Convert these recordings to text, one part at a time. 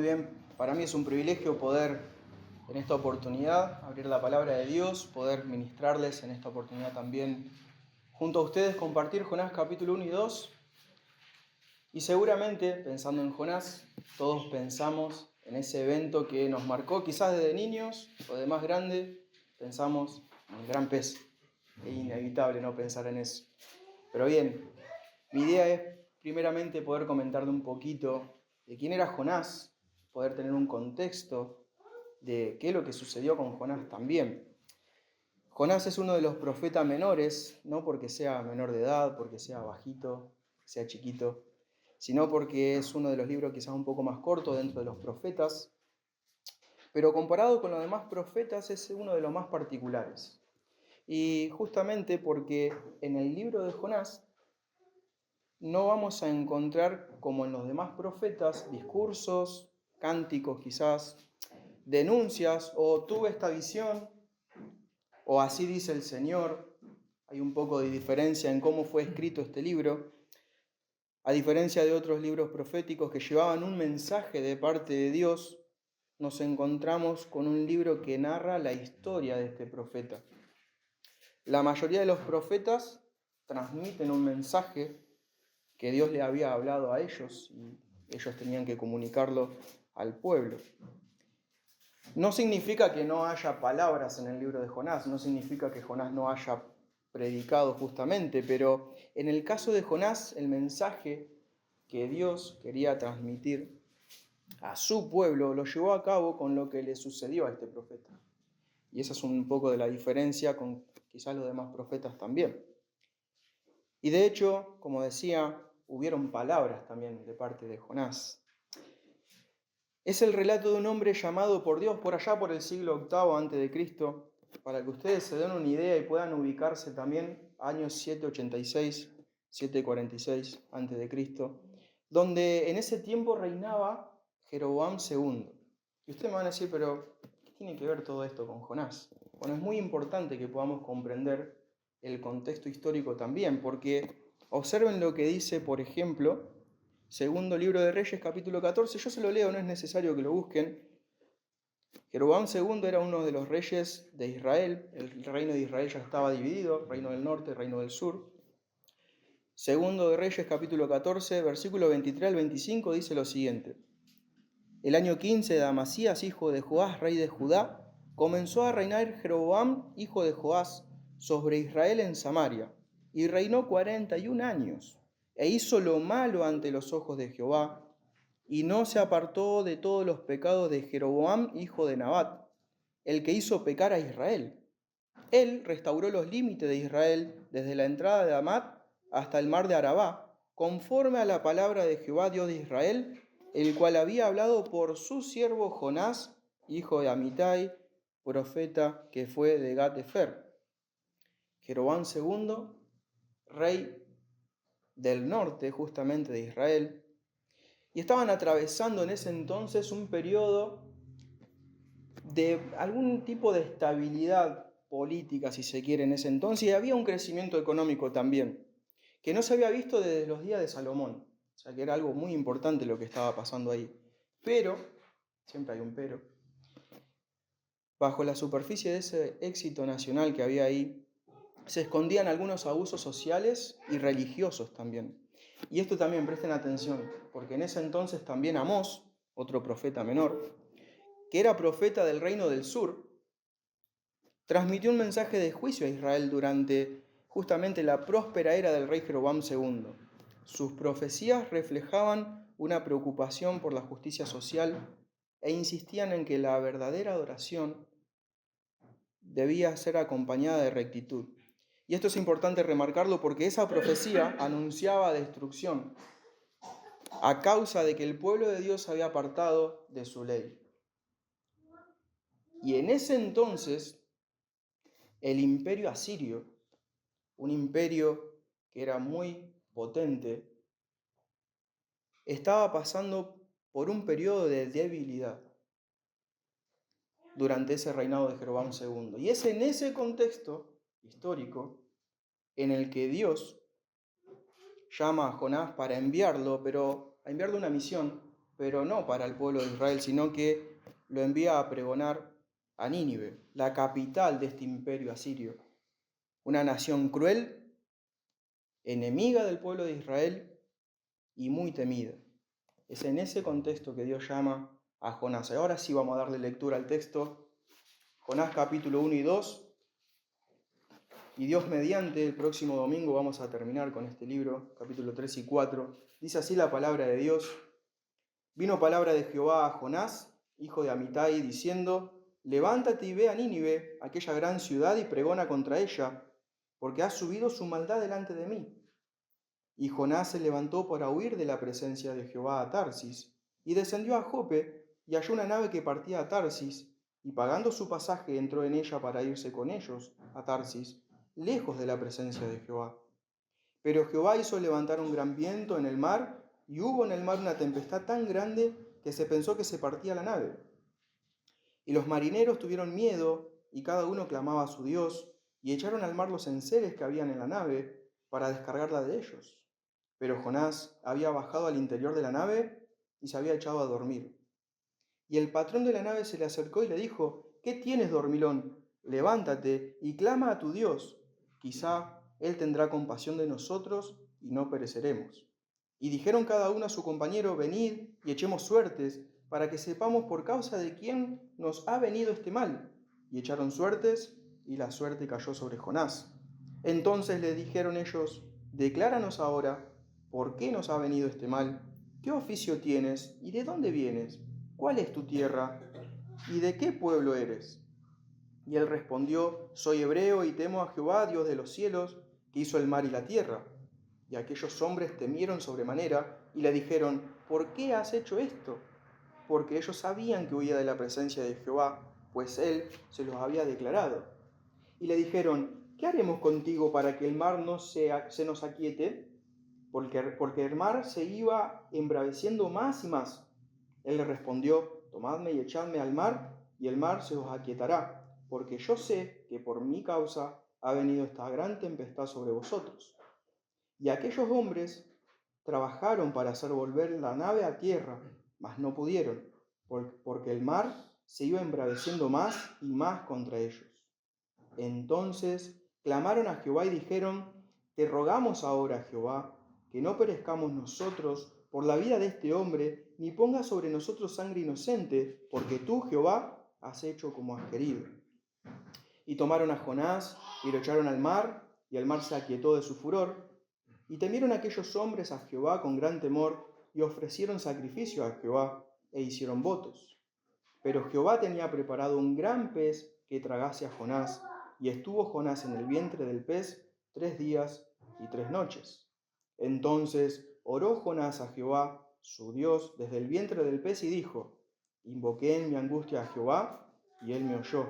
bien, para mí es un privilegio poder en esta oportunidad abrir la palabra de Dios, poder ministrarles en esta oportunidad también junto a ustedes, compartir Jonás capítulo 1 y 2. Y seguramente, pensando en Jonás, todos pensamos en ese evento que nos marcó quizás desde niños o de más grande, pensamos en el gran pez. Es inevitable no pensar en eso. Pero bien, mi idea es primeramente poder comentarle un poquito de quién era Jonás, poder tener un contexto de qué es lo que sucedió con Jonás también. Jonás es uno de los profetas menores, no porque sea menor de edad, porque sea bajito, sea chiquito, sino porque es uno de los libros quizás un poco más corto dentro de los profetas, pero comparado con los demás profetas es uno de los más particulares. Y justamente porque en el libro de Jonás no vamos a encontrar, como en los demás profetas, discursos, cánticos quizás, denuncias o tuve esta visión o así dice el Señor. Hay un poco de diferencia en cómo fue escrito este libro. A diferencia de otros libros proféticos que llevaban un mensaje de parte de Dios, nos encontramos con un libro que narra la historia de este profeta. La mayoría de los profetas transmiten un mensaje que Dios le había hablado a ellos y ellos tenían que comunicarlo al pueblo. No significa que no haya palabras en el libro de Jonás, no significa que Jonás no haya predicado justamente, pero en el caso de Jonás, el mensaje que Dios quería transmitir a su pueblo lo llevó a cabo con lo que le sucedió a este profeta. Y esa es un poco de la diferencia con quizás los demás profetas también. Y de hecho, como decía, hubieron palabras también de parte de Jonás. Es el relato de un hombre llamado por Dios por allá por el siglo VIII a.C., para que ustedes se den una idea y puedan ubicarse también, años 786, 746 a.C., donde en ese tiempo reinaba Jeroboam II. Y ustedes me van a decir, pero ¿qué tiene que ver todo esto con Jonás? Bueno, es muy importante que podamos comprender el contexto histórico también, porque observen lo que dice, por ejemplo, Segundo libro de Reyes, capítulo 14. Yo se lo leo, no es necesario que lo busquen. Jeroboam II era uno de los reyes de Israel. El reino de Israel ya estaba dividido, reino del norte, reino del sur. Segundo de Reyes, capítulo 14, versículo 23 al 25, dice lo siguiente. El año 15 de Amasías, hijo de Joás, rey de Judá, comenzó a reinar Jeroboam, hijo de Joás, sobre Israel en Samaria, y reinó 41 años. E hizo lo malo ante los ojos de Jehová, y no se apartó de todos los pecados de Jeroboam, hijo de Nabat, el que hizo pecar a Israel. Él restauró los límites de Israel desde la entrada de Amat hasta el mar de Arabá, conforme a la palabra de Jehová, Dios de Israel, el cual había hablado por su siervo Jonás, hijo de Amitai, profeta que fue de Gat-Hefer. Jeroboam II, rey del norte justamente de Israel, y estaban atravesando en ese entonces un periodo de algún tipo de estabilidad política, si se quiere, en ese entonces, y había un crecimiento económico también, que no se había visto desde los días de Salomón, o sea que era algo muy importante lo que estaba pasando ahí. Pero, siempre hay un pero, bajo la superficie de ese éxito nacional que había ahí, se escondían algunos abusos sociales y religiosos también. Y esto también, presten atención, porque en ese entonces también Amós, otro profeta menor, que era profeta del reino del sur, transmitió un mensaje de juicio a Israel durante justamente la próspera era del rey Jeroboam II. Sus profecías reflejaban una preocupación por la justicia social e insistían en que la verdadera adoración debía ser acompañada de rectitud. Y esto es importante remarcarlo porque esa profecía anunciaba destrucción a causa de que el pueblo de Dios había apartado de su ley. Y en ese entonces, el imperio asirio, un imperio que era muy potente, estaba pasando por un periodo de debilidad durante ese reinado de Jeroboam II. Y es en ese contexto histórico en el que Dios llama a Jonás para enviarlo, pero a enviarle una misión, pero no para el pueblo de Israel, sino que lo envía a pregonar a Nínive, la capital de este imperio asirio, una nación cruel, enemiga del pueblo de Israel y muy temida. Es en ese contexto que Dios llama a Jonás. Ahora sí vamos a darle lectura al texto. Jonás capítulo 1 y 2. Y Dios mediante, el próximo domingo vamos a terminar con este libro, capítulo 3 y 4. Dice así la palabra de Dios. Vino palabra de Jehová a Jonás, hijo de Amitai, diciendo: levántate y ve a Nínive, aquella gran ciudad, y pregona contra ella, porque ha subido su maldad delante de mí. Y Jonás se levantó para huir de la presencia de Jehová a Tarsis, y descendió a Jope, y halló una nave que partía a Tarsis, y pagando su pasaje entró en ella para irse con ellos a Tarsis, lejos de la presencia de Jehová. Pero Jehová hizo levantar un gran viento en el mar, y hubo en el mar una tempestad tan grande que se pensó que se partía la nave. Y los marineros tuvieron miedo, y cada uno clamaba a su Dios, y echaron al mar los enseres que habían en la nave, para descargarla de ellos. Pero Jonás había bajado al interior de la nave, y se había echado a dormir. Y el patrón de la nave se le acercó y le dijo: ¿qué tienes, dormilón? Levántate y clama a tu Dios. Quizá Él tendrá compasión de nosotros y no pereceremos. Y dijeron cada uno a su compañero: venid y echemos suertes, para que sepamos por causa de quién nos ha venido este mal. Y echaron suertes, y la suerte cayó sobre Jonás. Entonces le dijeron ellos: decláranos ahora, ¿por qué nos ha venido este mal? ¿Qué oficio tienes y de dónde vienes? ¿Cuál es tu tierra y de qué pueblo eres? Y él respondió: soy hebreo y temo a Jehová, Dios de los cielos, que hizo el mar y la tierra. Y aquellos hombres temieron sobremanera y le dijeron: ¿por qué has hecho esto? Porque ellos sabían que huía de la presencia de Jehová, pues él se los había declarado. Y le dijeron: ¿qué haremos contigo para que el mar no se nos aquiete? Porque el mar se iba embraveciendo más y más. Él le respondió: tomadme y echadme al mar, y el mar se os aquietará, porque yo sé que por mi causa ha venido esta gran tempestad sobre vosotros. Y aquellos hombres trabajaron para hacer volver la nave a tierra, mas no pudieron, porque el mar se iba embraveciendo más y más contra ellos. Entonces clamaron a Jehová y dijeron: te rogamos ahora, Jehová, que no perezcamos nosotros por la vida de este hombre, ni pongas sobre nosotros sangre inocente, porque tú, Jehová, has hecho como has querido. Y tomaron a Jonás y lo echaron al mar, y el mar se aquietó de su furor. Y temieron aquellos hombres a Jehová con gran temor, y ofrecieron sacrificio a Jehová, e hicieron votos. Pero Jehová tenía preparado un gran pez que tragase a Jonás, y estuvo Jonás en el vientre del pez 3 días y 3 noches. Entonces oró Jonás a Jehová, su Dios, desde el vientre del pez, y dijo: invoqué en mi angustia a Jehová, y él me oyó.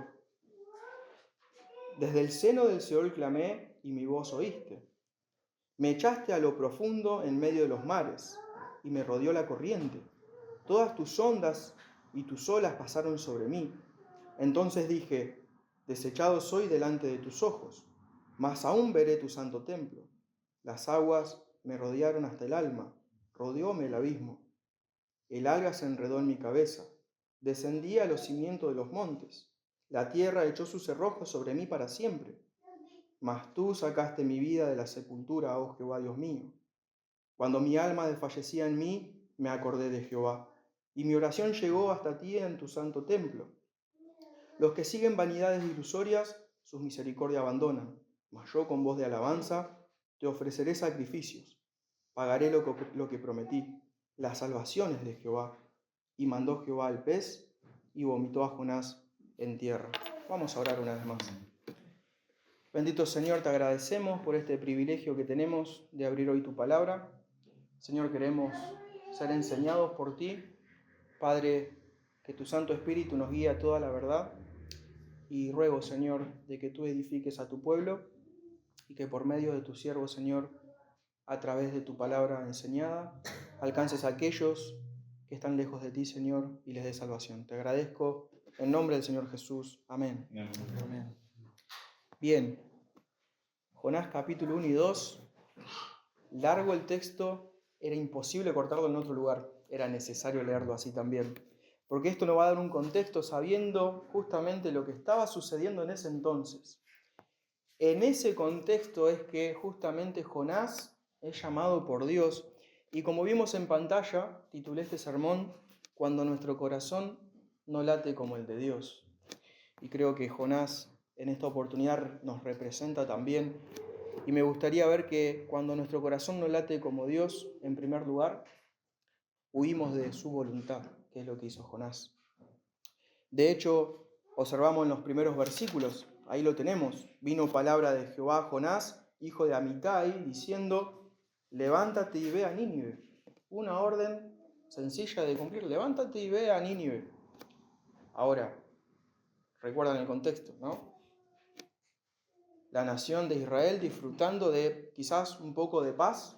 Desde el seno del Seol clamé, y mi voz oíste. Me echaste a lo profundo en medio de los mares, y me rodeó la corriente. Todas tus ondas y tus olas pasaron sobre mí. Entonces dije: desechado soy delante de tus ojos, mas aún veré tu santo templo. Las aguas me rodearon hasta el alma, rodeóme el abismo. El alga se enredó en mi cabeza, descendí a los cimientos de los montes. La tierra echó sus cerrojos sobre mí para siempre. Mas tú sacaste mi vida de la sepultura, oh Jehová Dios mío. Cuando mi alma desfallecía en mí, me acordé de Jehová, y mi oración llegó hasta ti en tu santo templo. Los que siguen vanidades ilusorias, sus misericordias abandonan, mas yo con voz de alabanza te ofreceré sacrificios. Pagaré lo que prometí, las salvaciones de Jehová. Y mandó Jehová al pez, y vomitó a Jonás en tierra. Vamos a orar una vez más. Bendito Señor, te agradecemos por este privilegio que tenemos de abrir hoy tu palabra. Señor, queremos ser enseñados por ti. Padre, que tu Santo Espíritu nos guíe a toda la verdad. Y ruego, Señor, de que tú edifiques a tu pueblo y que por medio de tu siervo, Señor, a través de tu palabra enseñada, alcances a aquellos que están lejos de ti, Señor, y les des salvación. Te agradezco en nombre del Señor Jesús. Amén. Amén. Bien, Jonás capítulo 1 y 2, largo el texto, era imposible cortarlo en otro lugar. era necesario leerlo así también, porque esto nos va a dar un contexto sabiendo justamente lo que estaba sucediendo en ese entonces. En ese contexto es que justamente Jonás es llamado por Dios, y como vimos en pantalla, titulé este sermón, Cuando nuestro corazón no late como el de Dios. Y creo que Jonás en esta oportunidad nos representa también, y me gustaría ver que cuando nuestro corazón no late como Dios, en primer lugar, huimos de su voluntad, que es lo que hizo Jonás. De hecho, observamos en los primeros versículos, ahí lo tenemos, vino palabra de Jehová a Jonás, hijo de Amitai, diciendo, levántate y ve a Nínive. Una orden sencilla de cumplir, levántate y ve a Nínive. Ahora, recuerdan el contexto, ¿no? La nación de Israel, disfrutando de quizás un poco de paz,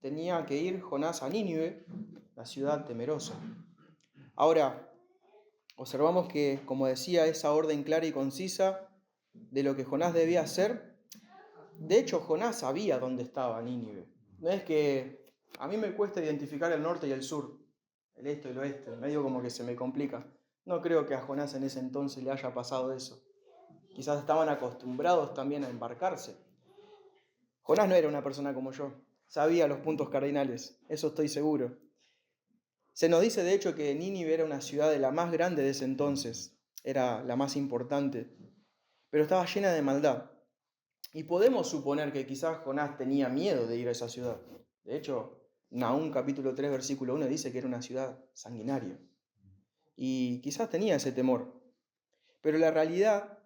tenía que ir Jonás a Nínive, la ciudad temerosa. Ahora, observamos que, como decía, esa orden clara y concisa de lo que Jonás debía hacer, de hecho Jonás sabía dónde estaba Nínive. No es que a mí me cuesta identificar el norte y el sur, el este y el oeste, medio como que se me complica. No creo que a Jonás en ese entonces le haya pasado eso. Quizás estaban acostumbrados también a embarcarse. Jonás no era una persona como yo, sabía los puntos cardinales, eso estoy seguro. Se nos dice de hecho que Nínive era una ciudad de la más grande de ese entonces, era la más importante, pero estaba llena de maldad. Y podemos suponer que quizás Jonás tenía miedo de ir a esa ciudad. De hecho, Nahum capítulo 3 versículo 1 dice que era una ciudad sanguinaria. Y quizás tenía ese temor. Pero la realidad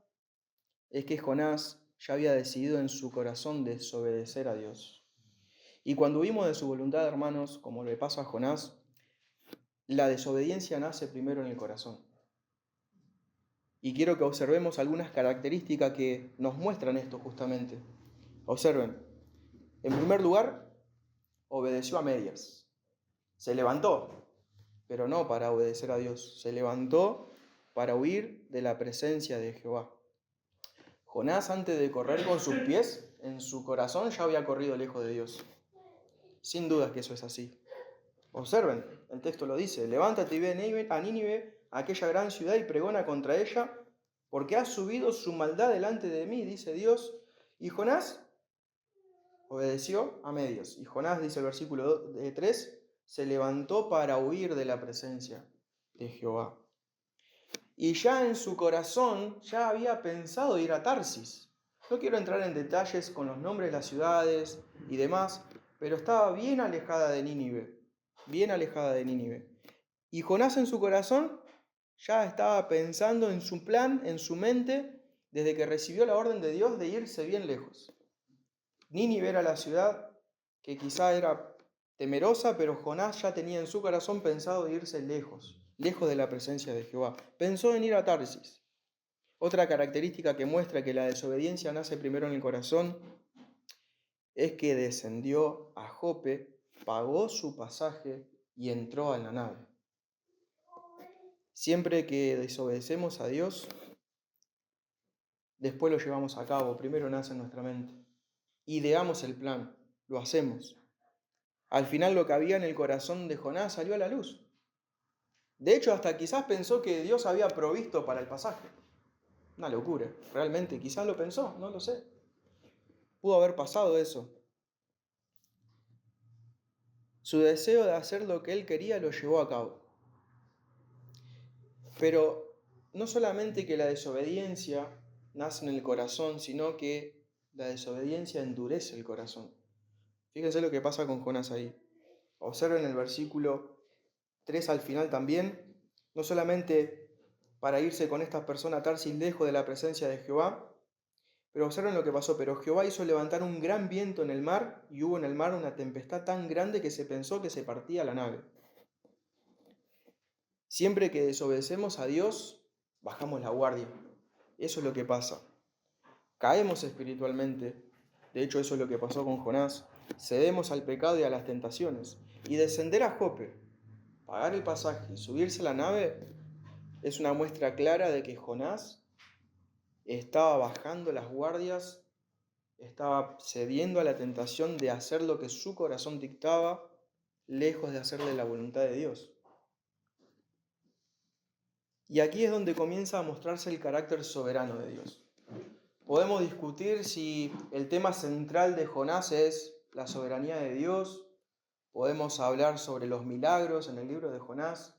es que Jonás ya había decidido en su corazón desobedecer a Dios. Y cuando huimos de su voluntad, hermanos, como le pasa a Jonás, la desobediencia nace primero en el corazón. Y quiero que observemos algunas características que nos muestran esto justamente. Observen. En primer lugar, obedeció a medias. Se levantó, pero no para obedecer a Dios. Se levantó para huir de la presencia de Jehová. Jonás, antes de correr con sus pies, en su corazón ya había corrido lejos de Dios. Sin dudas que eso es así. Observen, el texto lo dice, levántate y ve a Nínive, aquella gran ciudad, y pregona contra ella, porque ha subido su maldad delante de mí, dice Dios. Y Jonás obedeció a medias. Y Jonás, dice el versículo 3, se levantó para huir de la presencia de Jehová. Y ya en su corazón ya había pensado ir a Tarsis. No quiero entrar en detalles con los nombres de las ciudades y demás, pero estaba bien alejada de Nínive. Bien alejada de Nínive. Y Jonás en su corazón ya estaba pensando en su plan, en su mente, desde que recibió la orden de Dios de irse bien lejos. Nínive era la ciudad que quizá era temerosa, pero Jonás ya tenía en su corazón pensado de irse lejos, lejos de la presencia de Jehová. Pensó en ir a Tarsis. Otra característica que muestra que la desobediencia nace primero en el corazón es que descendió a Jope, pagó su pasaje y entró a la nave. Siempre que desobedecemos a Dios, después lo llevamos a cabo, primero nace en nuestra mente. Ideamos el plan, lo hacemos. Al final lo que había en el corazón de Jonás salió a la luz. De hecho, hasta quizás pensó que Dios había provisto para el pasaje. Una locura, realmente, quizás lo pensó, no lo sé. Pudo haber pasado eso. Su deseo de hacer lo que él quería lo llevó a cabo. Pero no solamente que la desobediencia nace en el corazón, sino que la desobediencia endurece el corazón. Fíjense lo que pasa con Jonás ahí. Observen el versículo 3 al final también, no solamente para irse con estas personas a Tarsis lejos de la presencia de Jehová, pero observen lo que pasó. Pero Jehová hizo levantar un gran viento en el mar, y hubo en el mar una tempestad tan grande que se pensó que se partía la nave. Siempre que desobedecemos a Dios, bajamos la guardia. Eso es lo que pasa. Caemos espiritualmente. De hecho, eso es lo que pasó con Jonás. Cedemos al pecado y a las tentaciones. Y descender a Jope, pagar el pasaje y subirse a la nave es una muestra clara de que Jonás estaba bajando las guardias, estaba cediendo a la tentación de hacer lo que su corazón dictaba, lejos de hacerle la voluntad de Dios. Y aquí es donde comienza a mostrarse el carácter soberano de Dios. Podemos discutir si el tema central de Jonás es la soberanía de Dios. Podemos hablar sobre los milagros en el libro de Jonás,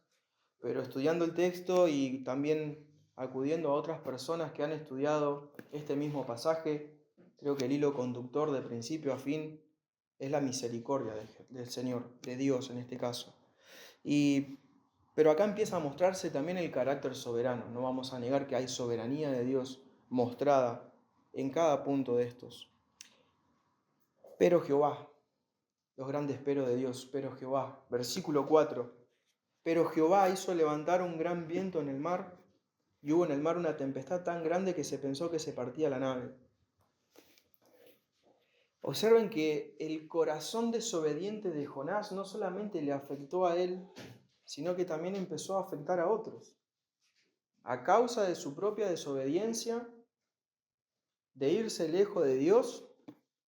pero estudiando el texto y también acudiendo a otras personas que han estudiado este mismo pasaje, creo que el hilo conductor de principio a fin es la misericordia del Señor, de Dios en este caso. Pero acá empieza a mostrarse también el carácter soberano. No vamos a negar que hay soberanía de Dios mostrada en cada punto de estos. Pero Jehová, los grandes pero de Dios, pero Jehová. Versículo 4. Pero Jehová hizo levantar un gran viento en el mar, y hubo en el mar una tempestad tan grande que se pensó que se partía la nave. Observen que el corazón desobediente de Jonás no solamente le afectó a él, sino que también empezó a afectar a otros. A causa de su propia desobediencia, de irse lejos de Dios,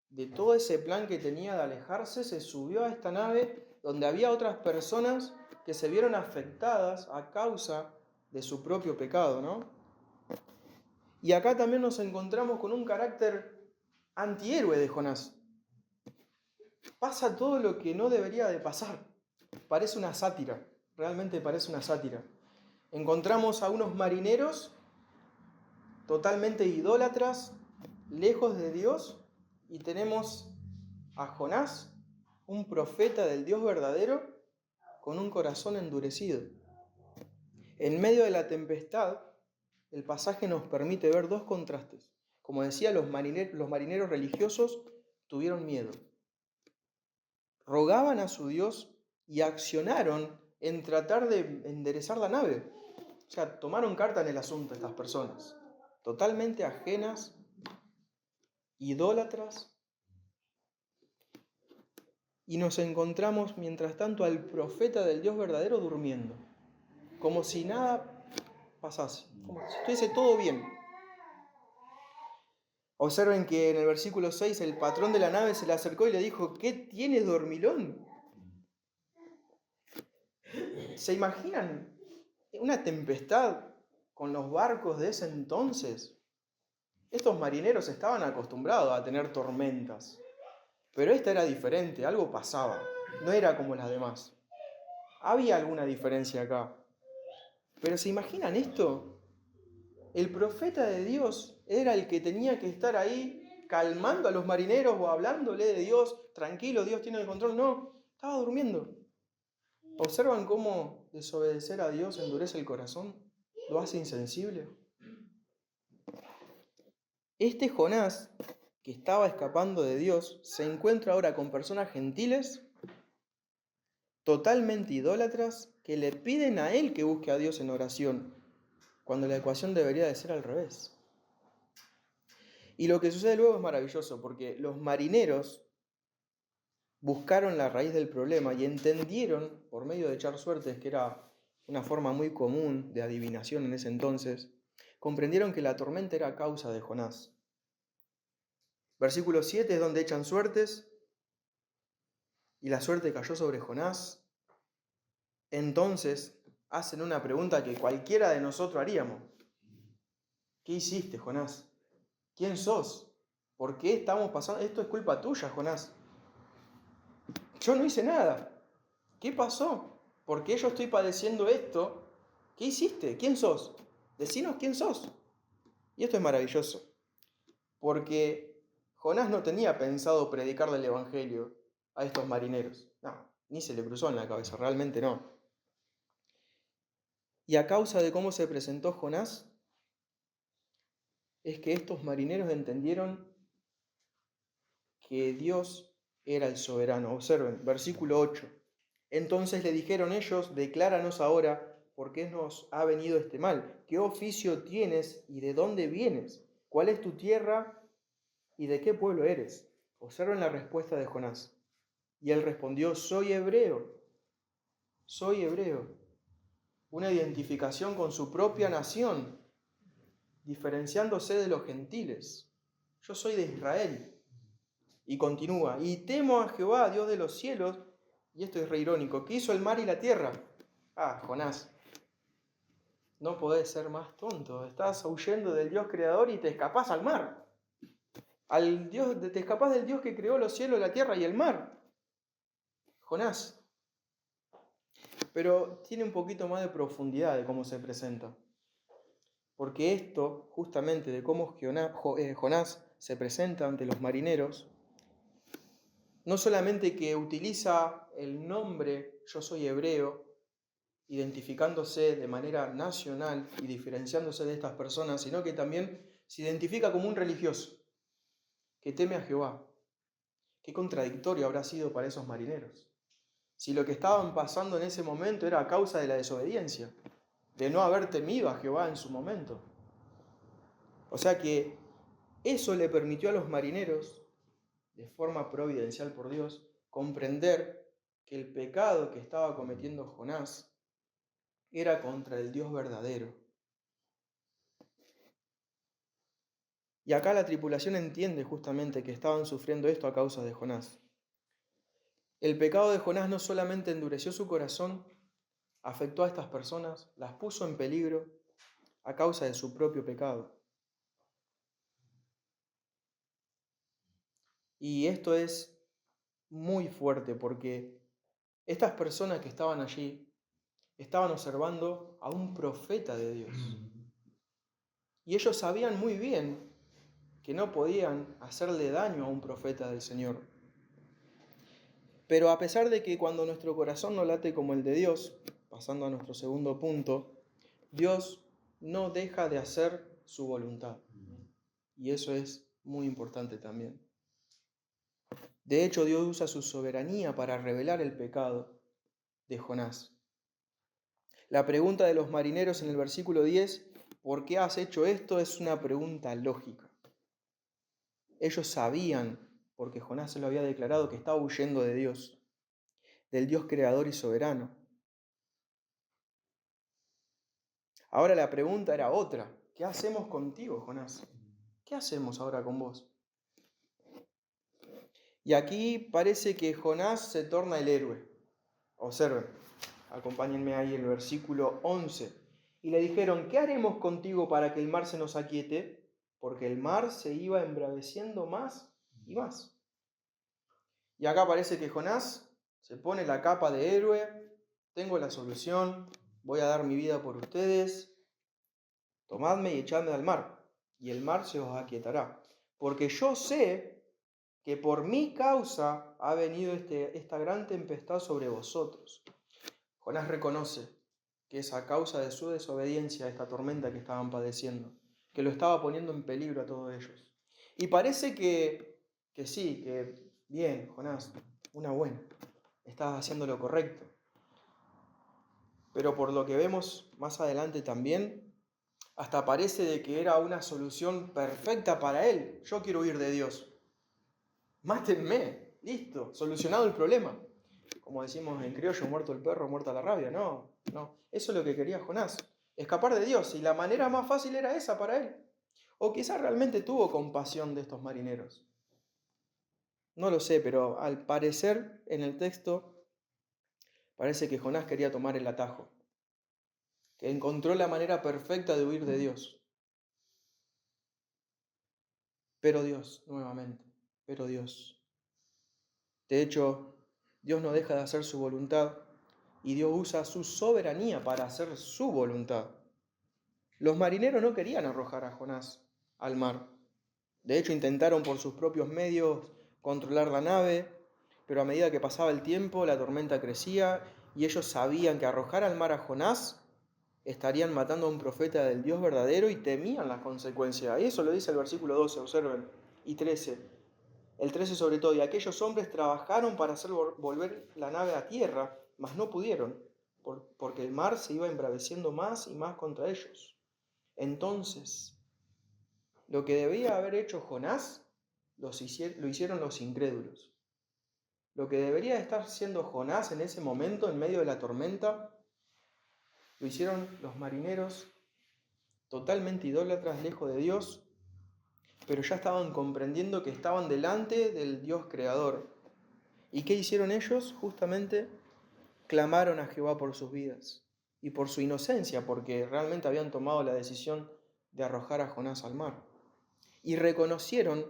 de todo ese plan que tenía de alejarse, se subió a esta nave donde había otras personas que se vieron afectadas a causa de su propio pecado, ¿no? Y acá también nos encontramos con un carácter antihéroe de Jonás. Pasa todo lo que no debería de pasar. Parece una sátira, realmente parece una sátira. Encontramos a unos marineros totalmente idólatras, lejos de Dios, y tenemos a Jonás, un profeta del Dios verdadero, con un corazón endurecido. En medio de la tempestad, el pasaje nos permite ver dos contrastes. Como decía, los marineros religiosos tuvieron miedo. Rogaban a su Dios y accionaron en tratar de enderezar la nave. O sea, tomaron carta en el asunto estas personas, totalmente ajenas, idólatras. Y nos encontramos, mientras tanto, al profeta del Dios verdadero durmiendo, como si nada pasase, como si estuviese todo bien. Observen que en el versículo 6 el patrón de la nave se le acercó y le dijo: ¿qué tienes, dormilón? ¿Se imaginan una tempestad con los barcos de ese entonces? Estos marineros estaban acostumbrados a tener tormentas, pero esta era diferente, algo pasaba, no era como las demás. Había alguna diferencia acá. Pero ¿se imaginan esto? El profeta de Dios era el que tenía que estar ahí calmando a los marineros o hablándole de Dios. Tranquilo, Dios tiene el control. No, estaba durmiendo. ¿Observan cómo desobedecer a Dios endurece el corazón? ¿Lo hace insensible? Este Jonás, que estaba escapando de Dios, se encuentra ahora con personas gentiles, totalmente idólatras, que le piden a él que busque a Dios en oración, cuando la ecuación debería de ser al revés. Y lo que sucede luego es maravilloso, porque los marineros buscaron la raíz del problema y entendieron, por medio de echar suertes, que era una forma muy común de adivinación en ese entonces, comprendieron que la tormenta era causa de Jonás. Versículo 7 es donde echan suertes, y la suerte cayó sobre Jonás. Entonces hacen una pregunta que cualquiera de nosotros haríamos. ¿Qué hiciste, Jonás? ¿Quién sos? ¿Por qué estamos pasando? Esto es culpa tuya, Jonás. Yo no hice nada. ¿Qué pasó? ¿Por qué yo estoy padeciendo esto? ¿Qué hiciste? ¿Quién sos? Decinos quién sos. Y esto es maravilloso, porque Jonás no tenía pensado predicarle el evangelio a estos marineros. No, ni se le cruzó en la cabeza, realmente no. Y a causa de cómo se presentó Jonás, es que estos marineros entendieron que Dios era el soberano. Observen, versículo 8. Entonces le dijeron ellos: decláranos ahora por qué nos ha venido este mal. ¿Qué oficio tienes y de dónde vienes? ¿Cuál es tu tierra y de qué pueblo eres? Observen la respuesta de Jonás. Y él respondió: soy hebreo. Soy hebreo. Una identificación con su propia nación, diferenciándose de los gentiles. Yo soy de Israel. Y continúa: y temo a Jehová, Dios de los cielos, y esto es re irónico, ¿qué hizo el mar y la tierra? Ah, Jonás, no podés ser más tonto. Estás huyendo del Dios creador y te escapás al mar. Te escapás del Dios que creó los cielos, la tierra y el mar. Jonás. Pero tiene un poquito más de profundidad de cómo se presenta. Porque esto, justamente, de cómo Jonás se presenta ante los marineros, no solamente que utiliza el nombre yo soy hebreo, identificándose de manera nacional y diferenciándose de estas personas, sino que también se identifica como un religioso que teme a Jehová. Qué contradictorio habrá sido para esos marineros. Si lo que estaban pasando en ese momento era a causa de la desobediencia, de no haber temido a Jehová en su momento. O sea que eso le permitió a los marineros, de forma providencial por Dios, comprender que el pecado que estaba cometiendo Jonás era contra el Dios verdadero. Y acá la tripulación entiende justamente que estaban sufriendo esto a causa de Jonás. El pecado de Jonás no solamente endureció su corazón, afectó a estas personas, las puso en peligro a causa de su propio pecado. Y esto es muy fuerte porque estas personas que estaban allí estaban observando a un profeta de Dios. Y ellos sabían muy bien que no podían hacerle daño a un profeta del Señor. Pero a pesar de que cuando nuestro corazón no late como el de Dios, pasando a nuestro segundo punto, Dios no deja de hacer su voluntad. Y eso es muy importante también. De hecho, Dios usa su soberanía para revelar el pecado de Jonás. La pregunta de los marineros en el versículo 10, ¿por qué has hecho esto?, es una pregunta lógica. Ellos sabían, porque Jonás se lo había declarado, que estaba huyendo de Dios, del Dios creador y soberano. Ahora la pregunta era otra. ¿Qué hacemos contigo, Jonás? ¿Qué hacemos ahora con vos? Y aquí parece que Jonás se torna el héroe. Observen, acompáñenme ahí en el versículo 11. Y le dijeron, ¿qué haremos contigo para que el mar se nos aquiete? Porque el mar se iba embraveciendo más y más. Y acá parece que Jonás se pone la capa de héroe. Tengo la solución, voy a dar mi vida por ustedes. Tomadme y echadme al mar, y el mar se os aquietará. Porque yo sé que por mi causa ha venido esta gran tempestad sobre vosotros. Jonás reconoce que es a causa de su desobediencia esta tormenta que estaban padeciendo, que lo estaba poniendo en peligro a todos ellos. Y parece que sí, que bien, Jonás, una buena, estás haciendo lo correcto. Pero por lo que vemos más adelante también, hasta parece de que era una solución perfecta para él. Yo quiero huir de Dios. Mátenme, listo, solucionado el problema. Como decimos en criollo, muerto el perro, muerta la rabia. No. Eso es lo que quería Jonás, escapar de Dios. Y la manera más fácil era esa para él. O quizás realmente tuvo compasión de estos marineros. No lo sé, pero al parecer en el texto parece que Jonás quería tomar el atajo, que encontró la manera perfecta de huir de Dios. Pero Dios, nuevamente, pero Dios. De hecho, Dios no deja de hacer su voluntad y Dios usa su soberanía para hacer su voluntad. Los marineros no querían arrojar a Jonás al mar. De hecho, intentaron por sus propios medios controlar la nave, pero a medida que pasaba el tiempo, la tormenta crecía y ellos sabían que arrojar al mar a Jonás estarían matando a un profeta del Dios verdadero y temían las consecuencias. Y eso lo dice el versículo 12, observen, y 13. El 13 sobre todo, y aquellos hombres trabajaron para hacer volver la nave a tierra, mas no pudieron, porque el mar se iba embraveciendo más y más contra ellos. Entonces, lo que debía haber hecho Jonás, lo hicieron los incrédulos. Lo que debería estar haciendo Jonás en ese momento, en medio de la tormenta, lo hicieron los marineros totalmente idólatras, lejos de Dios, pero ya estaban comprendiendo que estaban delante del Dios creador ¿Y qué hicieron ellos? Justamente clamaron a Jehová por sus vidas y por su inocencia, porque realmente habían tomado la decisión de arrojar a Jonás al mar. Y reconocieron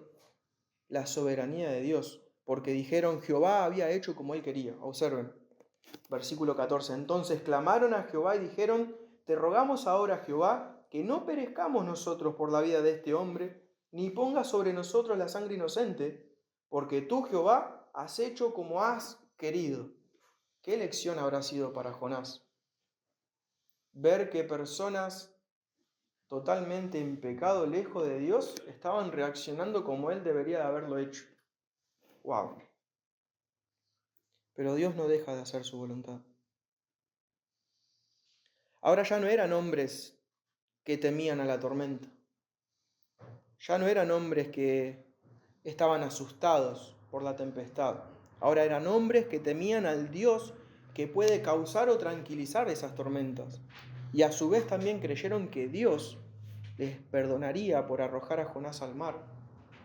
la soberanía de Dios, porque dijeron, Jehová había hecho como él quería. Observen, versículo 14. Entonces clamaron a Jehová y dijeron, te rogamos ahora, Jehová, que no perezcamos nosotros por la vida de este hombre, ni pongas sobre nosotros la sangre inocente, porque tú, Jehová, has hecho como has querido. ¿Qué lección habrá sido para Jonás? Ver que personas totalmente en pecado, lejos de Dios, estaban reaccionando como él debería de haberlo hecho. ¡Wow! Pero Dios no deja de hacer su voluntad. Ahora ya no eran hombres que temían a la tormenta. Ya no eran hombres que estaban asustados por la tempestad. Ahora eran hombres que temían al Dios que puede causar o tranquilizar esas tormentas. Y a su vez también creyeron que Dios les perdonaría por arrojar a Jonás al mar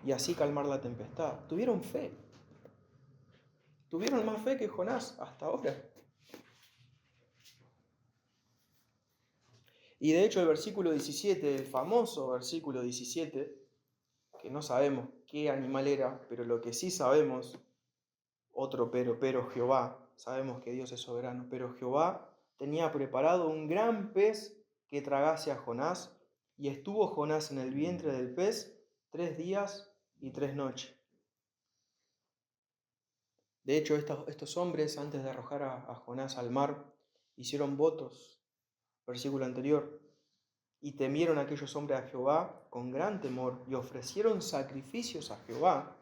y así calmar la tempestad. Tuvieron fe. Tuvieron más fe que Jonás hasta ahora. Y de hecho el versículo 17, el famoso versículo 17, que no sabemos qué animal era, pero lo que sí sabemos, otro pero Jehová, sabemos que Dios es soberano, pero Jehová tenía preparado un gran pez que tragase a Jonás, y estuvo Jonás en el vientre del pez 3 días y 3 noches. De hecho, estos hombres, antes de arrojar a Jonás al mar, hicieron votos, versículo anterior, y temieron aquellos hombres a Jehová con gran temor, y ofrecieron sacrificios a Jehová,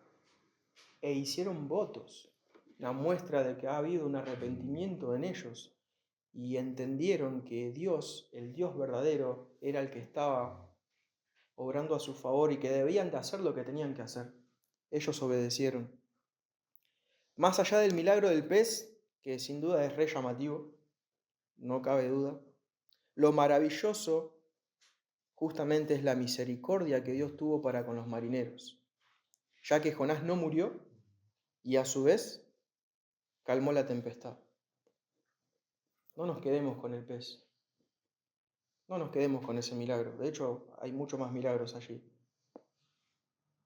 e hicieron votos, la muestra de que ha habido un arrepentimiento en ellos, y entendieron que Dios, el Dios verdadero, era el que estaba obrando a su favor y que debían de hacer lo que tenían que hacer. Ellos obedecieron. Más allá del milagro del pez, que sin duda es re llamativo, no cabe duda, lo maravilloso justamente es la misericordia que Dios tuvo para con los marineros, ya que Jonás no murió y a su vez calmó la tempestad. No nos quedemos con el pez, no nos quedemos con ese milagro, de hecho hay muchos más milagros allí.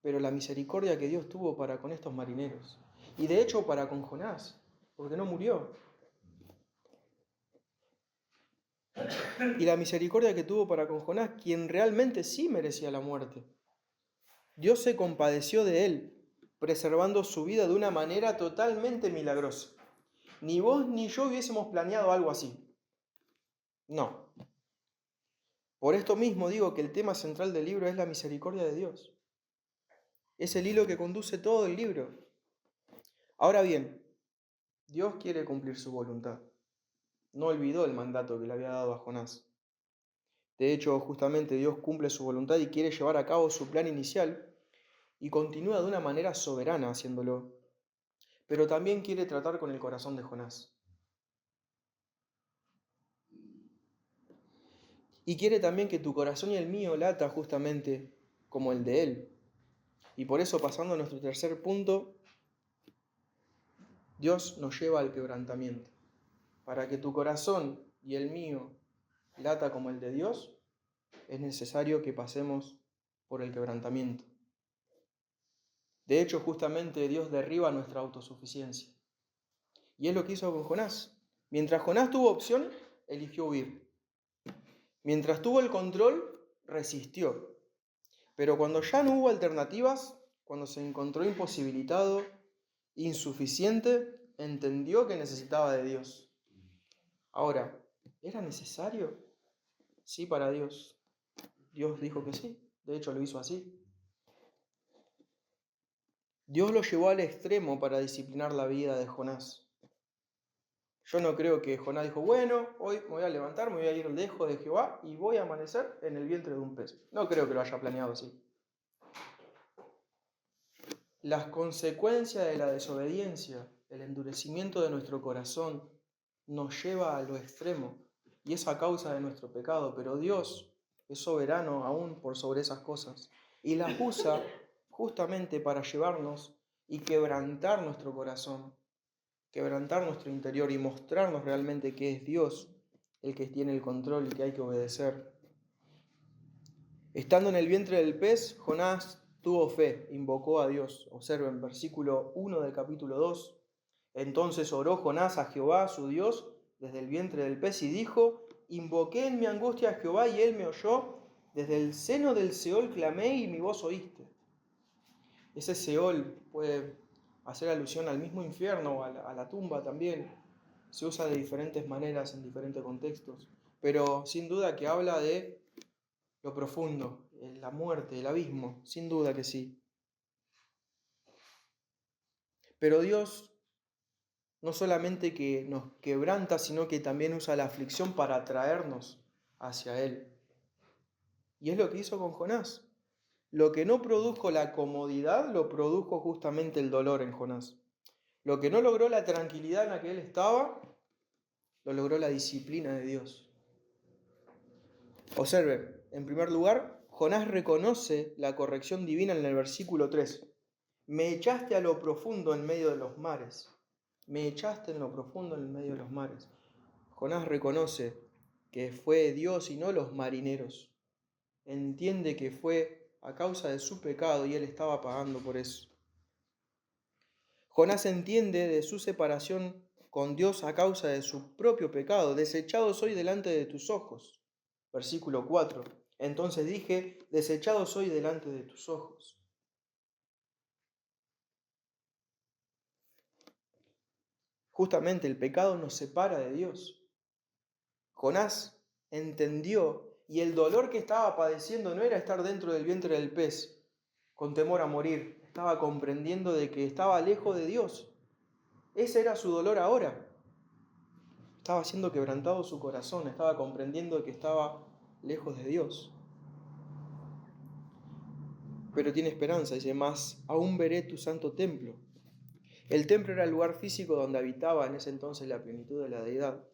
Pero la misericordia que Dios tuvo para con estos marineros, y de hecho para con Jonás, porque no murió. Y la misericordia que tuvo para con Jonás, quien realmente sí merecía la muerte. Dios se compadeció de él, preservando su vida de una manera totalmente milagrosa. Ni vos ni yo hubiésemos planeado algo así. No. Por esto mismo digo que el tema central del libro es la misericordia de Dios. Es el hilo que conduce todo el libro. Ahora bien, Dios quiere cumplir su voluntad. No olvidó el mandato que le había dado a Jonás. De hecho, justamente Dios cumple su voluntad y quiere llevar a cabo su plan inicial y continúa de una manera soberana haciéndolo. Pero también quiere tratar con el corazón de Jonás. Y quiere también que tu corazón y el mío lata justamente como el de él. Y por eso, pasando a nuestro tercer punto, Dios nos lleva al quebrantamiento. Para que tu corazón y el mío lata como el de Dios, es necesario que pasemos por el quebrantamiento. De hecho, justamente Dios derriba nuestra autosuficiencia. Y es lo que hizo con Jonás. Mientras Jonás tuvo opción, eligió huir. Mientras tuvo el control, resistió. Pero cuando ya no hubo alternativas, cuando se encontró imposibilitado, insuficiente, entendió que necesitaba de Dios. Ahora, ¿era necesario? Sí, para Dios. Dios dijo que sí. De hecho, lo hizo así. Dios lo llevó al extremo para disciplinar la vida de Jonás. Yo no creo que Jonás dijo, bueno, hoy me voy a levantar, me voy a ir lejos de Jehová y voy a amanecer en el vientre de un pez. No creo que lo haya planeado así. Las consecuencias de la desobediencia, el endurecimiento de nuestro corazón, nos lleva a lo extremo y es a causa de nuestro pecado, pero Dios es soberano aún por sobre esas cosas y las usa justamente para llevarnos y quebrantar nuestro corazón quebrantar nuestro interior y mostrarnos realmente que es Dios el que tiene el control y que hay que obedecer. Estando en el vientre del pez, Jonás tuvo fe, invocó a Dios. Observen, versículo 1 del capítulo 2. Entonces oró Jonás a Jehová, su Dios, desde el vientre del pez y dijo: invoqué en mi angustia a Jehová y él me oyó. Desde el seno del Seol clamé y mi voz oíste. Ese Seol puede hacer alusión al mismo infierno o a la tumba también. Se usa de diferentes maneras en diferentes contextos, pero sin duda que habla de lo profundo, la muerte, el abismo, sin duda que sí. Pero Dios no solamente que nos quebranta, sino que también usa la aflicción para atraernos hacia Él. Y es lo que hizo con Jonás. Lo que no produjo la comodidad, lo produjo justamente el dolor en Jonás. Lo que no logró la tranquilidad en la que él estaba, lo logró la disciplina de Dios. Observen, en primer lugar, Jonás reconoce la corrección divina en el versículo 3. Me echaste a lo profundo en medio de los mares. Me echaste en lo profundo en medio de los mares. Jonás reconoce que fue Dios y no los marineros. Entiende que fue a causa de su pecado y él estaba pagando por eso. Jonás entiende de su separación con Dios a causa de su propio pecado. Desechado soy delante de tus ojos. Versículo 4. Entonces dije, desechado soy delante de tus ojos. Justamente el pecado nos separa de Dios. Jonás entendió y el dolor que estaba padeciendo no era estar dentro del vientre del pez con temor a morir. Estaba comprendiendo de que estaba lejos de Dios. Ese era su dolor ahora. Estaba siendo quebrantado su corazón, estaba comprendiendo que estaba lejos de Dios. Pero tiene esperanza, dice, más aún veré tu santo templo. El templo era el lugar físico donde habitaba en ese entonces la plenitud de la deidad.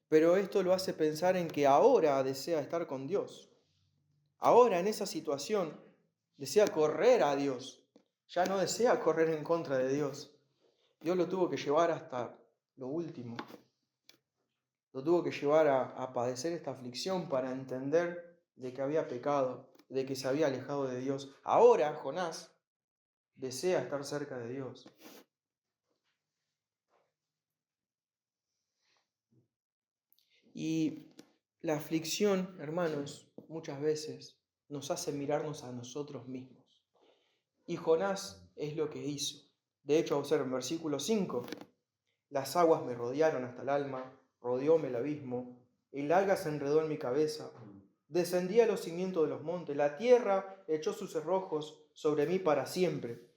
Pero esto lo hace pensar en que ahora desea estar con Dios. Ahora en esa situación desea correr a Dios. Ya no desea correr en contra de Dios. Dios lo tuvo que llevar hasta lo último. Lo tuvo que llevar a padecer esta aflicción para entender de que había pecado, de que se había alejado de Dios. Ahora Jonás desea estar cerca de Dios. Y la aflicción, hermanos, muchas veces nos hace mirarnos a nosotros mismos. Y Jonás es lo que hizo. De hecho, observen, versículo 5. Las aguas me rodearon hasta el alma, rodeóme el abismo, el alga se enredó en mi cabeza, descendí a los cimientos de los montes, la tierra echó sus cerrojos sobre mí para siempre.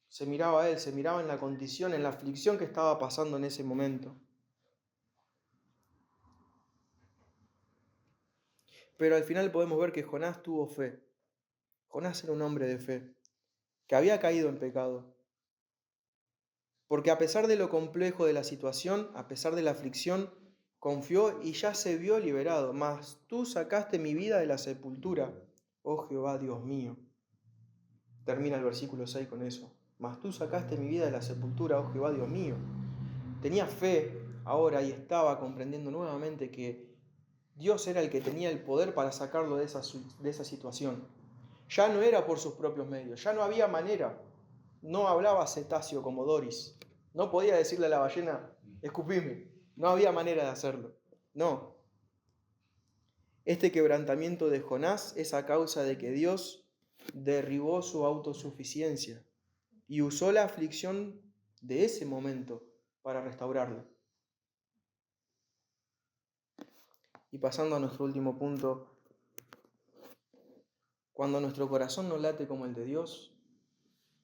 Se miraba a él, se miraba en la condición, en la aflicción que estaba pasando en ese momento. Pero al final podemos ver que Jonás tuvo fe. Jonás era un hombre de fe, que había caído en pecado. Porque a pesar de lo complejo de la situación, a pesar de la aflicción, confió y ya se vio liberado. Mas tú sacaste mi vida de la sepultura, oh Jehová Dios mío. Termina el versículo 6 con eso. Mas tú sacaste mi vida de la sepultura, oh Jehová Dios mío. Tenía fe ahora y estaba comprendiendo nuevamente que Dios era el que tenía el poder para sacarlo de esa situación. Ya no era por sus propios medios, ya no había manera. No hablaba cetáceo como Doris. No podía decirle a la ballena, escupime. No había manera de hacerlo. No. Este quebrantamiento de Jonás es a causa de que Dios derribó su autosuficiencia y usó la aflicción de ese momento para restaurarlo. Y pasando a nuestro último punto, cuando nuestro corazón no late como el de Dios,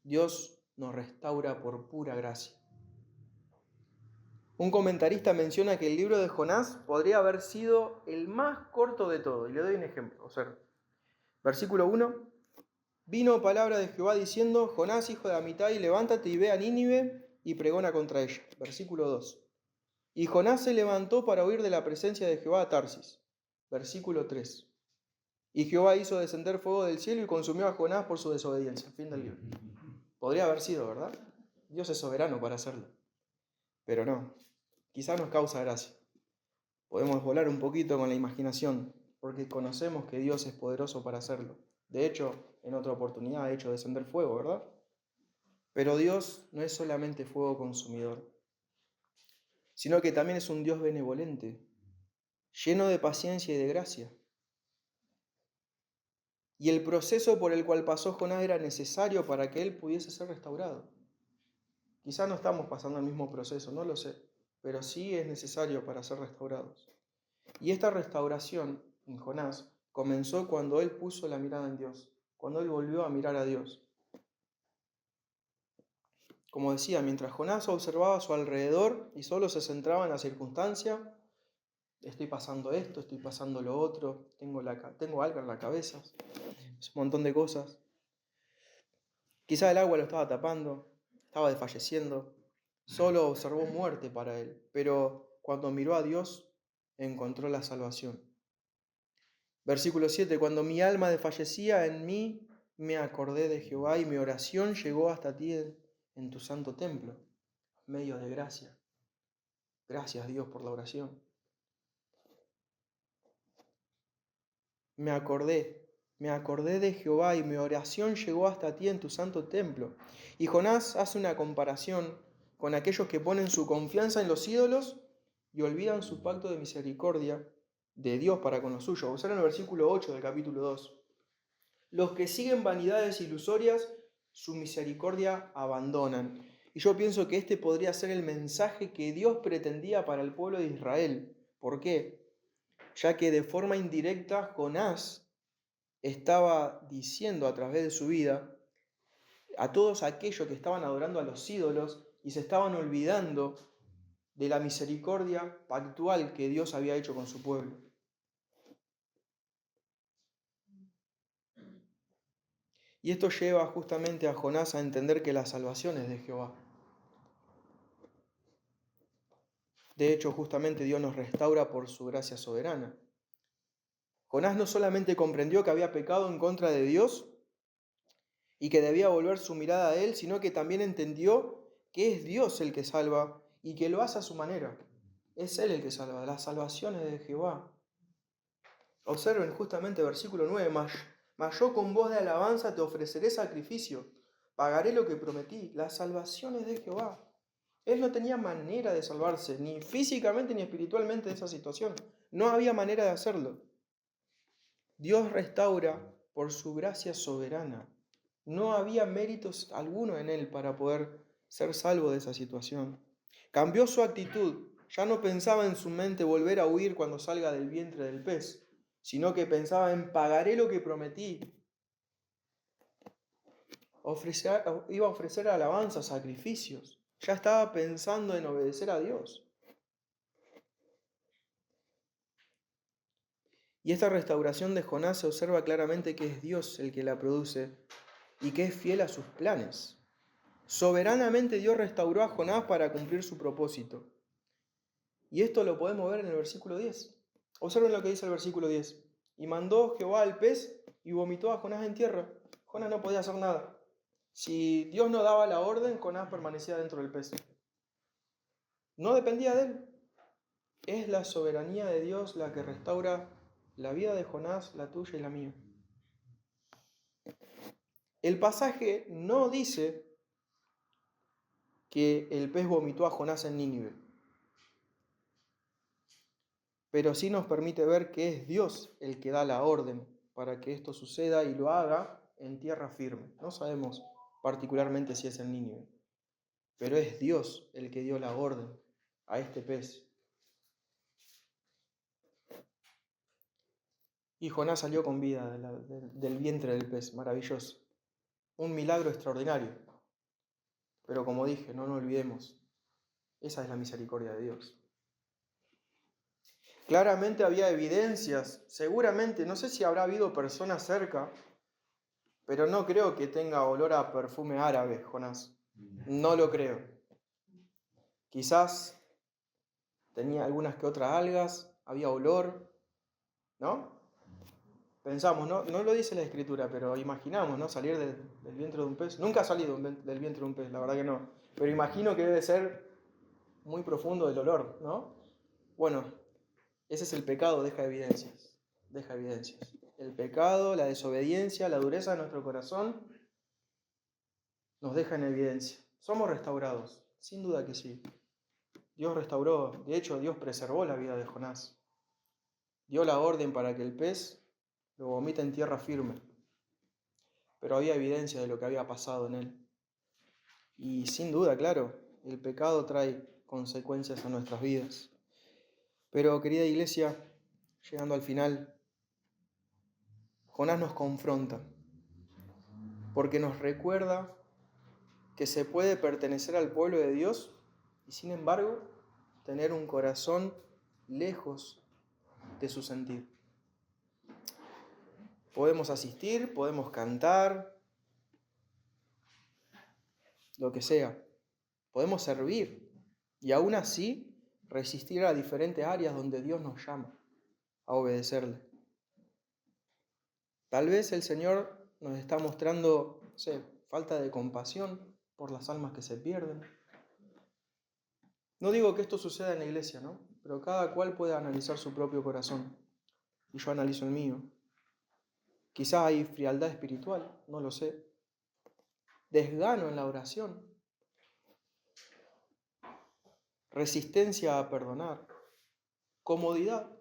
Dios nos restaura por pura gracia. Un comentarista menciona que el libro de Jonás podría haber sido el más corto de todo. Y le doy un ejemplo. Observen. Versículo 1. Vino palabra de Jehová diciendo, Jonás, hijo de Amitai, levántate y ve a Nínive y pregona contra ella. Versículo 2. Y Jonás se levantó para huir de la presencia de Jehová a Tarsis. Versículo 3. Y Jehová hizo descender fuego del cielo y consumió a Jonás por su desobediencia. Fin del libro. Podría haber sido, ¿verdad? Dios es soberano para hacerlo. Pero no, quizás nos causa gracia. Podemos volar un poquito con la imaginación, porque conocemos que Dios es poderoso para hacerlo. De hecho, en otra oportunidad ha hecho descender fuego, ¿verdad? Pero Dios no es solamente fuego consumidor, sino que también es un Dios benevolente, lleno de paciencia y de gracia. Y el proceso por el cual pasó Jonás era necesario para que él pudiese ser restaurado. Quizás no estamos pasando el mismo proceso, no lo sé, pero sí es necesario para ser restaurados. Y esta restauración en Jonás comenzó cuando él puso la mirada en Dios, cuando él volvió a mirar a Dios. Como decía, mientras Jonás observaba a su alrededor y solo se centraba en la circunstancia, estoy pasando esto, estoy pasando lo otro, tengo algo en la cabeza, es un montón de cosas. Quizá el agua lo estaba tapando, estaba desfalleciendo, solo observó muerte para él, pero cuando miró a Dios, encontró la salvación. Versículo 7, cuando mi alma desfallecía en mí, me acordé de Jehová y mi oración llegó hasta ti en tu santo templo, medio de gracia. Gracias Dios por la oración. Me acordé de Jehová y mi oración llegó hasta ti en tu santo templo. Y Jonás hace una comparación con aquellos que ponen su confianza en los ídolos y olvidan su pacto de misericordia de Dios para con los suyos. Observen el versículo 8 del capítulo 2. Los que siguen vanidades ilusorias, su misericordia abandonan. Y yo pienso que este podría ser el mensaje que Dios pretendía para el pueblo de Israel. ¿Por qué? Ya que de forma indirecta Jonás estaba diciendo a través de su vida a todos aquellos que estaban adorando a los ídolos y se estaban olvidando de la misericordia pactual que Dios había hecho con su pueblo. Y esto lleva justamente a Jonás a entender que la salvación es de Jehová. De hecho, justamente Dios nos restaura por su gracia soberana. Jonás no solamente comprendió que había pecado en contra de Dios y que debía volver su mirada a Él, sino que también entendió que es Dios el que salva y que lo hace a su manera. Es Él el que salva, la salvación es de Jehová. Observen justamente versículo 9, mas yo con voz de alabanza te ofreceré sacrificio, pagaré lo que prometí, la salvación es de Jehová. Él no tenía manera de salvarse, ni físicamente ni espiritualmente de esa situación. No había manera de hacerlo. Dios restaura por su gracia soberana. No había méritos alguno en él para poder ser salvo de esa situación. Cambió su actitud. Ya no pensaba en su mente volver a huir cuando salga del vientre del pez, sino que pensaba en pagaré lo que prometí. Iba a ofrecer alabanza, sacrificios. Ya estaba pensando en obedecer a Dios. Y esta restauración de Jonás se observa claramente que es Dios el que la produce y que es fiel a sus planes. Soberanamente Dios restauró a Jonás para cumplir su propósito. Y esto lo podemos ver en el versículo 10. Observen lo que dice el versículo 10. Y mandó Jehová al pez y vomitó a Jonás en tierra. Jonás no podía hacer nada. Si Dios no daba la orden, Jonás permanecía dentro del pez. No dependía de él. Es la soberanía de Dios la que restaura la vida de Jonás, la tuya y la mía. El pasaje no dice que el pez vomitó a Jonás en Nínive, pero sí nos permite ver que es Dios el que da la orden para que esto suceda y lo haga en tierra firme. No sabemos particularmente si es en Nínive, pero es Dios el que dio la orden a este pez. Y Jonás salió con vida del vientre del pez, maravilloso. Un milagro extraordinario. Pero como dije, no nos olvidemos, esa es la misericordia de Dios. Claramente había evidencias, seguramente, no sé si habrá habido personas cerca, pero no creo que tenga olor a perfume árabe, Jonás. No lo creo. Quizás tenía algunas que otras algas, había olor, ¿no? Pensamos, no lo dice la Escritura, pero imaginamos, ¿no? Salir del vientre de un pez. Nunca ha salido del vientre de un pez, la verdad que no. Pero imagino que debe ser muy profundo el dolor, ¿no? Bueno, ese es el pecado, deja evidencias. Deja evidencias. El pecado, la desobediencia, la dureza de nuestro corazón nos deja en evidencia. Somos restaurados, sin duda que sí. Dios restauró, de hecho Dios preservó la vida de Jonás. Dio la orden para que el pez lo vomite en tierra firme. Pero había evidencia de lo que había pasado en él. Y sin duda, claro, el pecado trae consecuencias a nuestras vidas. Pero, querida iglesia, llegando al final, Jonás nos confronta, porque nos recuerda que se puede pertenecer al pueblo de Dios y, sin embargo, tener un corazón lejos de su sentir. Podemos asistir, podemos cantar, lo que sea. Podemos servir y aún así resistir a diferentes áreas donde Dios nos llama a obedecerle. Tal vez el Señor nos está mostrando, no sé, falta de compasión por las almas que se pierden. No digo que esto suceda en la iglesia, ¿no? Pero cada cual puede analizar su propio corazón. Y yo analizo el mío. Quizás hay frialdad espiritual, no lo sé. Desgano en la oración. Resistencia a perdonar. Comodidad.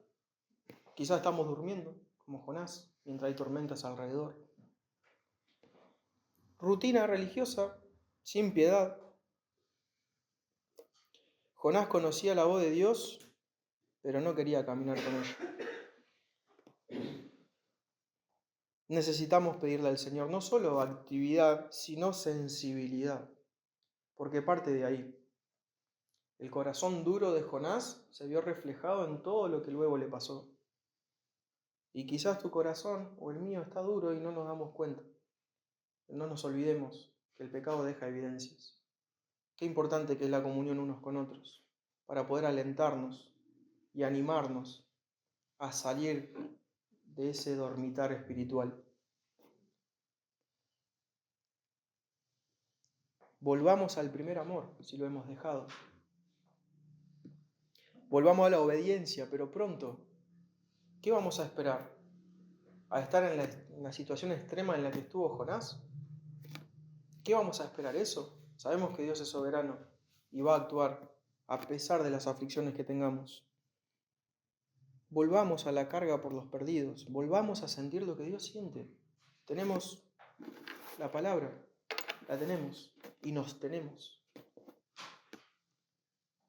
Quizás estamos durmiendo, como Jonás, mientras hay tormentas alrededor. Rutina religiosa, sin piedad. Jonás conocía la voz de Dios, pero no quería caminar con ella. Necesitamos pedirle al Señor no solo actividad, sino sensibilidad, porque parte de ahí. El corazón duro de Jonás se vio reflejado en todo lo que luego le pasó. Y quizás tu corazón o el mío está duro y no nos damos cuenta. No nos olvidemos que el pecado deja evidencias. Qué importante que es la comunión unos con otros, para poder alentarnos y animarnos a salir de ese dormitar espiritual. Volvamos al primer amor, si lo hemos dejado. Volvamos a la obediencia, pero pronto. ¿Qué vamos a esperar? ¿A estar en la situación extrema en la que estuvo Jonás? ¿Qué vamos a esperar eso? Sabemos que Dios es soberano y va a actuar a pesar de las aflicciones que tengamos. Volvamos a la carga por los perdidos, volvamos a sentir lo que Dios siente. Tenemos la palabra, la tenemos y nos tenemos.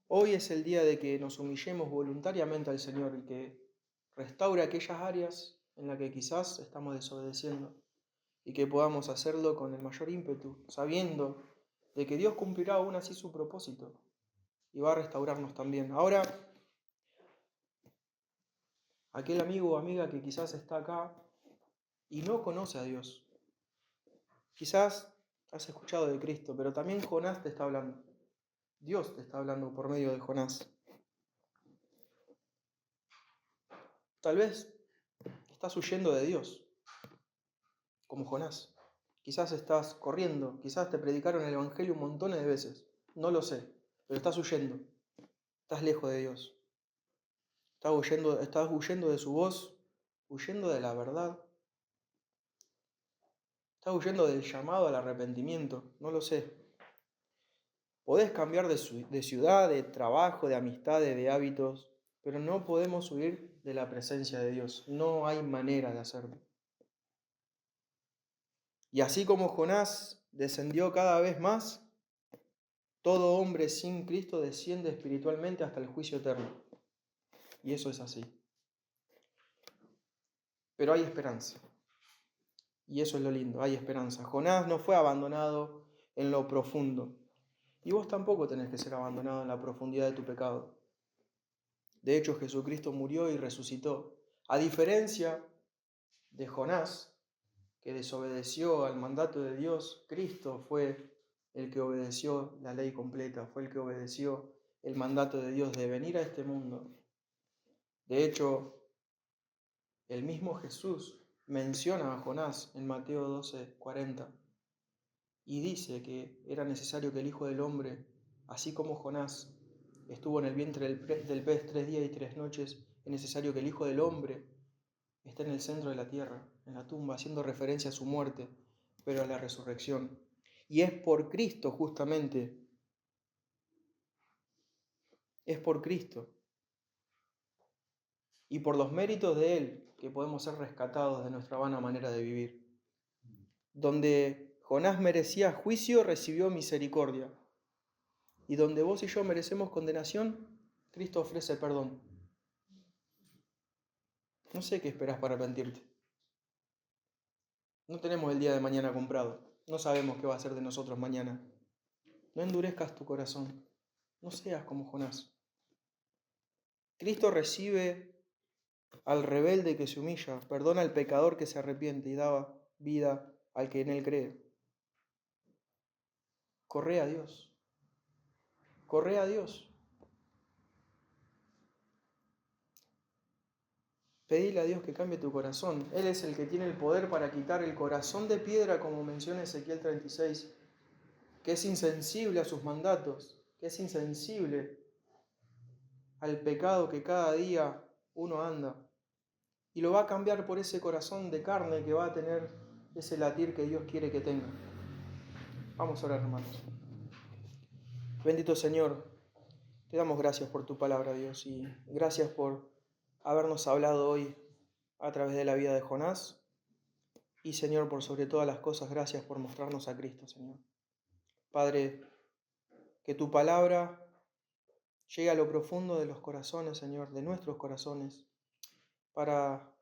Hoy es el día de que nos humillemos voluntariamente al Señor y que restaure aquellas áreas en las que quizás estamos desobedeciendo y que podamos hacerlo con el mayor ímpetu, sabiendo de que Dios cumplirá aún así su propósito y va a restaurarnos también. Ahora, aquel amigo o amiga que quizás está acá y no conoce a Dios, quizás has escuchado de Cristo, pero también Jonás te está hablando. Dios te está hablando por medio de Jonás. Tal vez estás huyendo de Dios, como Jonás. Quizás estás corriendo, quizás te predicaron el Evangelio un montón de veces. No lo sé, pero estás huyendo. Estás lejos de Dios. Estás huyendo de su voz, huyendo de la verdad. Estás huyendo del llamado al arrepentimiento. No lo sé. Podés cambiar de ciudad, de trabajo, de amistades, de hábitos, pero no podemos huir de la presencia de Dios. No hay manera de hacerlo. Y así como Jonás descendió cada vez más, todo hombre sin Cristo desciende espiritualmente hasta el juicio eterno. Y eso es así. Pero hay esperanza. Y eso es lo lindo, hay esperanza. Jonás no fue abandonado en lo profundo. Y vos tampoco tenés que ser abandonado en la profundidad de tu pecado. De hecho, Jesucristo murió y resucitó. A diferencia de Jonás, que desobedeció al mandato de Dios, Cristo fue el que obedeció la ley completa, fue el que obedeció el mandato de Dios de venir a este mundo. De hecho, el mismo Jesús menciona a Jonás en Mateo 12:40. y dice que era necesario que el Hijo del Hombre, así como Jonás estuvo en el vientre del pez 3 días y 3 noches, es necesario que el Hijo del Hombre esté en el centro de la tierra, en la tumba, haciendo referencia a su muerte, pero a la resurrección. Y es por Cristo justamente, es por Cristo y por los méritos de Él que podemos ser rescatados de nuestra vana manera de vivir. Donde Jonás merecía juicio, recibió misericordia. Y donde vos y yo merecemos condenación, Cristo ofrece perdón. No sé qué esperás para arrepentirte. No tenemos el día de mañana comprado. No sabemos qué va a ser de nosotros mañana. No endurezcas tu corazón. No seas como Jonás. Cristo recibe al rebelde que se humilla, perdona al pecador que se arrepiente y da vida al que en él cree. Corre a Dios. Corre a Dios. Pedile a Dios que cambie tu corazón. Él es el que tiene el poder para quitar el corazón de piedra, como menciona Ezequiel 36, que es insensible a sus mandatos, que es insensible al pecado que cada día uno anda. Y lo va a cambiar por ese corazón de carne que va a tener ese latir que Dios quiere que tenga. Vamos a orar, hermanos. Bendito Señor, te damos gracias por tu palabra, Dios, y gracias por habernos hablado hoy a través de la vida de Jonás. Y Señor, por sobre todas las cosas, gracias por mostrarnos a Cristo, Señor. Padre, que tu palabra llegue a lo profundo de los corazones, Señor, de nuestros corazones, para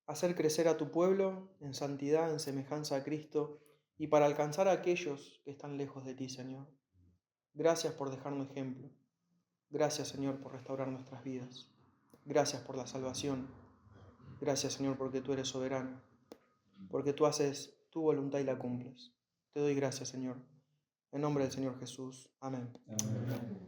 hacer crecer a tu pueblo en santidad, en semejanza a Cristo, y para alcanzar a aquellos que están lejos de ti, Señor. Gracias por dejarnos ejemplo. Gracias, Señor, por restaurar nuestras vidas. Gracias por la salvación. Gracias, Señor, porque tú eres soberano, porque tú haces tu voluntad y la cumples. Te doy gracias, Señor. En nombre del Señor Jesús. Amén. Amén.